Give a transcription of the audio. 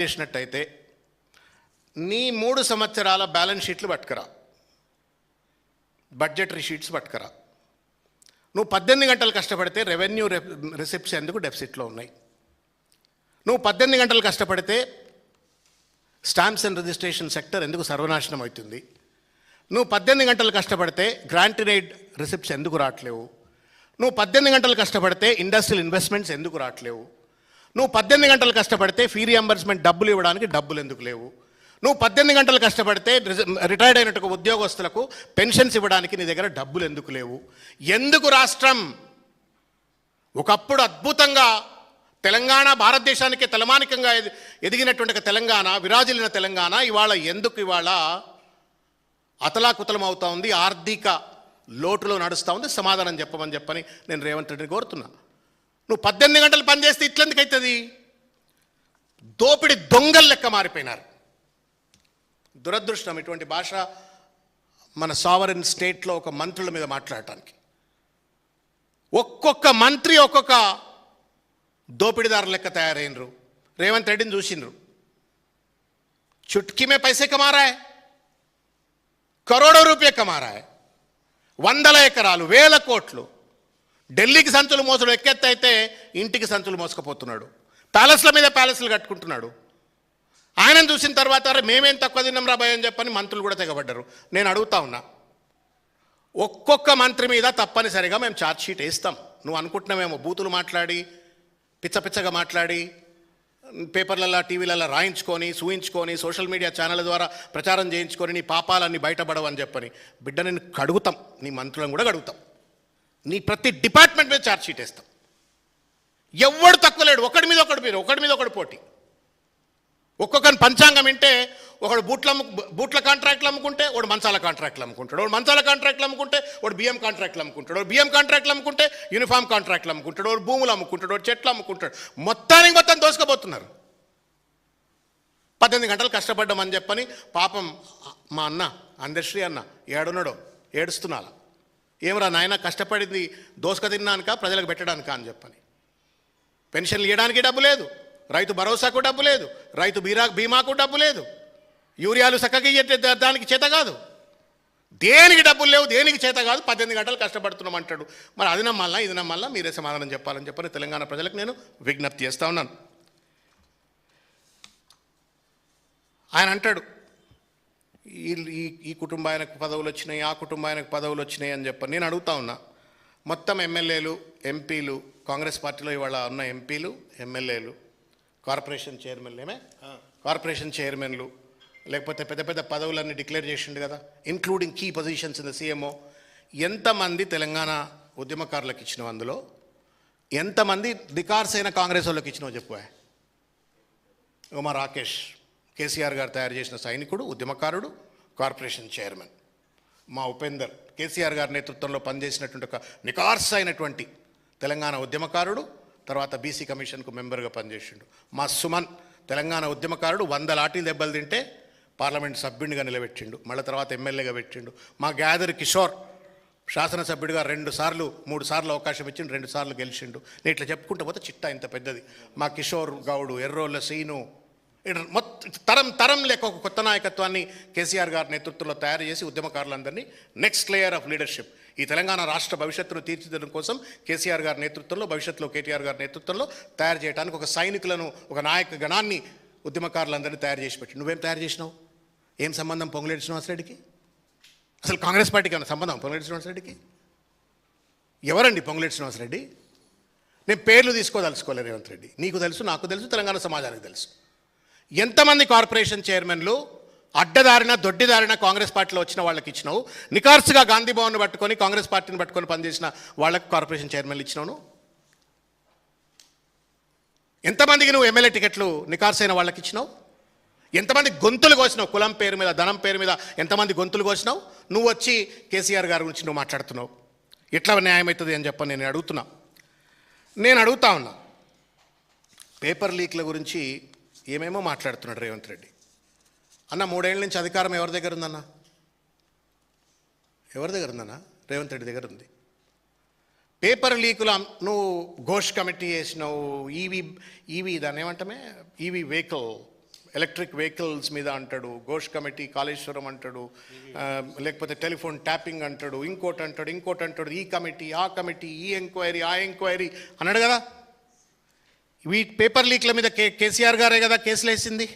చేసినట్టయితే నీ 3 సంవత్సరాల బ్యాలెన్స్ షీట్లు పట్టుకురా, బడ్జెటరీ షీట్స్ పట్టుకురా. నువ్వు 18 గంటలు కష్టపడితే రెవెన్యూ రిసిప్ట్స్ ఎందుకు డెఫిసిట్లో ఉన్నాయి? నువ్వు 18 గంటలు కష్టపడితే స్టాంప్స్ అండ్ రిజిస్ట్రేషన్ సెక్టర్ ఎందుకు సర్వనాశనం అవుతుంది? నువ్వు 18 గంటలు కష్టపడితే గ్రాంట్ ఇన్ ఎయిడ్ రిసిప్ట్స్ ఎందుకు రావట్లేవు? నువ్వు 18 గంటలు కష్టపడితే ఇండస్ట్రియల్ ఇన్వెస్ట్మెంట్స్ ఎందుకు రావట్లేవు? నువ్వు 18 గంటలు కష్టపడితే ఫీ రియంబర్స్మెంట్ డబ్బులు ఇవ్వడానికి డబ్బులు ఎందుకు లేవు? నువ్వు 18 గంటలు కష్టపడితే రిటైర్డ్ అయినట్టు ఉద్యోగస్తులకు పెన్షన్స్ ఇవ్వడానికి నీ దగ్గర డబ్బులు ఎందుకు లేవు? ఎందుకు రాష్ట్రం ఒకప్పుడు అద్భుతంగా తెలంగాణ భారతదేశానికి తలమానికంగా ఎదిగినటువంటి తెలంగాణ, విరాజిల్లిన తెలంగాణ ఇవాళ అతలాకుతలం అవుతా ఉంది, ఆర్థిక లోటులో నడుస్తూ ఉంది? సమాధానం చెప్పని నేను రేవంత్ రెడ్డిని కోరుతున్నా. నువ్వు 18 గంటలు పనిచేస్తే ఇట్లెందుకు అవుతుంది? దోపిడి దొంగలు లెక్క మారిపోయినారు. దురదృష్టం ఇటువంటి భాష మన సావరెన్ స్టేట్లో ఒక మంత్రుల మీద మాట్లాడటానికి. ఒక్కొక్క మంత్రి ఒక్కొక్క దోపిడీదారు లెక్క తయారైనరు. రేవంత్ రెడ్డిని చూసినరు, चुटकी में पैसे कमा रहा है, करोड़ों रुपये कमा रहा है, 100 ఎకరాలు 1000 కోట్లు. ఢిల్లీకి సంచులు మోసడు ఎక్కెత్తైతే ఇంటికి సంచులు మోసుకుపోతున్నాడు, ప్యాలెస్ల మీద ప్యాలెస్లు కట్టుకుంటున్నాడు. ఆయనను చూసిన తర్వాత మేమేం తక్కువ తిన్నాం రాబాయ్ అని చెప్పని మంత్రులు కూడా తెగబడ్డారు. నేను అడుగుతా ఉన్నా, ఒక్కొక్క మంత్రి మీద తప్పనిసరిగా మేము ఛార్జ్ షీట్ వేస్తాం. నువ్వు అనుకుంటున్నామేమో బూతులు మాట్లాడి పిచ్చగా మాట్లాడి పేపర్లలో టీవీలలో రాయించుకొని చూయించుకొని సోషల్ మీడియా ఛానళ్ళ ద్వారా ప్రచారం చేయించుకొని నీ పాపాలన్నీ బయటపడవని చెప్పని. బిడ్డ నేను కడుగుతాం, నీ మంత్రులను కూడా కడుగుతాం, నీ ప్రతి డిపార్ట్మెంట్ మీద ఛార్జ్ షీట్ వేస్తాం. ఎవడు తక్కువ లేడు, ఒకడి మీద ఒకటి పోటీ. ఒక్కొక్కని పంచాంగం వింటే ఒకడు బూట్ల కాంట్రాక్ట్లు అమ్ముకుంటే ఒకడు మంచాల కాంట్రాక్ట్లు అమ్ముకుంటాడు, ఒకడు మంచాల కాంట్రాక్ట్లు అమ్ముకుంటే ఒకడు బియ్యం కాంట్రాక్ట్లు అమ్ముకుంటాడు, ఒకడు బియ్యం కాంట్రాక్ట్లు అమ్ముకుంటే యూనిఫామ్ కాంట్రాక్ట్లు అమ్ముకుంటాడు, ఒకడు భూములు అమ్ముకుంటాడు, ఒకడు చెట్లు అమ్ముకుంటాడు. మొత్తం దోసుకుపోతున్నారు. 18 గంటలు కష్టపడ్డామని చెప్పని పాపం మా అన్న అందశ్రీ అన్న ఏడున్నాడో ఏడుస్తున్నాలా, ఏమరా నాయన కష్టపడింది దోసుక తిన్నానుక ప్రజలకు పెట్టడానికా అని చెప్పని. పెన్షన్లు ఇవ్వడానికి డబ్బు లేదు, రైతు భరోసాకు డబ్బు లేదు, రైతు బీమాకు డబ్బు లేదు, యూరియాలు చక్కగా ఇయ్యే దానికి చేత కాదు, దేనికి డబ్బులు లేవు, దేనికి చేత కాదు. 18 గంటలు కష్టపడుతున్నాం అంటాడు. మరి అది నమ్మల్లా ఇది నమ్మల్లా? మీరే సమాధానం చెప్పాలని చెప్పని తెలంగాణ ప్రజలకు నేను విజ్ఞప్తి చేస్తూ ఉన్నాను. ఆయన అంటాడు ఈ కుటుంబానికి పదవులు వచ్చినాయి, ఆ కుటుంబానికి పదవులు వచ్చినాయి అని చెప్పని. నేను అడుగుతా ఉన్నా, మొత్తం ఎమ్మెల్యేలు ఎంపీలు కాంగ్రెస్ పార్టీలో ఇవాళ ఉన్న ఎంపీలు ఎమ్మెల్యేలు కార్పొరేషన్ చైర్మన్లు లేకపోతే పెద్ద పదవులన్నీ డిక్లేర్ చేసిండు కదా, including key positions in the CMO. ఎంతమంది తెలంగాణ ఉద్యమకారులకు ఇచ్చినావు? అందులో ఎంతమంది దికార్సైన కాంగ్రెస్ వాళ్ళకి ఇచ్చినావు చెప్పు. మా రాకేష్ కేసీఆర్ గారు తయారు చేసిన సైనికుడు, ఉద్యమకారుడు, కార్పొరేషన్ చైర్మన్. మా ఉపేందర్ కేసీఆర్ గారి నేతృత్వంలో పనిచేసినటువంటి ఒక నికార్స్ అయినటువంటి తెలంగాణ ఉద్యమకారుడు, తర్వాత బీసీ కమిషన్కు మెంబర్గా పనిచేసిండు. మా సుమన్ తెలంగాణ ఉద్యమకారుడు, 100 లాఠీలు దెబ్బలు తింటే పార్లమెంట్ సభ్యునిగా నిలబెట్టిండు, మళ్ళీ తర్వాత ఎమ్మెల్యేగా పెట్టిండు. మా గ్యాదర్ కిషోర్ శాసనసభ్యుడిగా 3 సార్లు అవకాశం ఇచ్చిండు, 2 సార్లు గెలిచిండు. నేను ఇట్లా చెప్పుకుంటూ పోతే చిట్టా ఇంత పెద్దది. మా కిషోర్ గౌడు, ఎర్రోళ్ళ సీను, తరం లేక ఒక కొత్త నాయకత్వాన్ని కేసీఆర్ గారి నేతృత్వంలో తయారు చేసి ఉద్యమకారులందరినీ నెక్స్ట్ లేయర్ ఆఫ్ లీడర్షిప్ ఈ తెలంగాణ రాష్ట్ర భవిష్యత్తును తీర్చిదిద్దడం కోసం కేసీఆర్ గారి నేతృత్వంలో, భవిష్యత్తులో కేటీఆర్ గారి నేతృత్వంలో తయారు చేయడానికి ఒక సైనికులను, ఒక నాయక గణాన్ని, ఉద్యమకారులందరినీ తయారు చేసి పెట్టి. నువ్వేం తయారు చేసినావు? ఏం సంబంధం పొంగులేటి శ్రీనివాసరెడ్డికి? అసలు కాంగ్రెస్ పార్టీకి ఏమైనా సంబంధం పొంగులేటి శ్రీనివాసరెడ్డికి? ఎవరండి పొంగులేటి శ్రీనివాసరెడ్డి? నేను పేర్లు తీసుకోదలుచుకోలేదు రేవంత్ రెడ్డి. నీకు తెలుసు, నాకు తెలుసు, తెలంగాణ సమాజానికి తెలుసు. ఎంతమంది కార్పొరేషన్ చైర్మన్లు అడ్డదారిన దొడ్డిదారిన కాంగ్రెస్ పార్టీలో వచ్చిన వాళ్ళకి ఇచ్చినావు? నికార్సుగా గాంధీ భవన్ పట్టుకొని కాంగ్రెస్ పార్టీని పట్టుకొని పనిచేసిన వాళ్ళకి కార్పొరేషన్ చైర్మన్లు ఇచ్చినావు? ఎంతమందికి నువ్వు ఎమ్మెల్యే టికెట్లు నికార్సైన వాళ్ళకి ఇచ్చినావు? ఎంతమంది గొంతులు కోసినావు? కులం పేరు మీద, ధనం పేరు మీద ఎంతమంది గొంతులు కోసినావు? నువ్వు వచ్చి కేసీఆర్ గారి గురించి నువ్వు మాట్లాడుతున్నావు. ఎట్లా న్యాయం అవుతుంది అని చెప్పని నేను అడుగుతా ఉన్నా. పేపర్ లీక్ల గురించి ఏమేమో మాట్లాడుతున్నాడు రేవంత్ రెడ్డి. అన్న 3 ఏళ్ళ నుంచి అధికారం ఎవరి దగ్గర ఉందన్న? రేవంత్ రెడ్డి దగ్గర ఉంది. పేపర్ లీకులు నువ్వు ఘోష్ కమిటీ వేసినావు, ఈవీ దాన్ని ఏమంటామే, ఈవీ వెహికల్ ఎలక్ట్రిక్ వెహికల్స్ మీద అంటాడు, ఘోష్ కమిటీ కాళేశ్వరం అంటాడు, లేకపోతే టెలిఫోన్ ట్యాపింగ్ అంటాడు, ఇంకోటి అంటాడు, ఈ కమిటీ ఆ కమిటీ, ఈ ఎంక్వైరీ ఆ ఎంక్వైరీ అన్నాడు కదా. ఈ పేపర్ లీక్ల మీద కేసీఆర్ గారే కదా కేసులు వేసింది.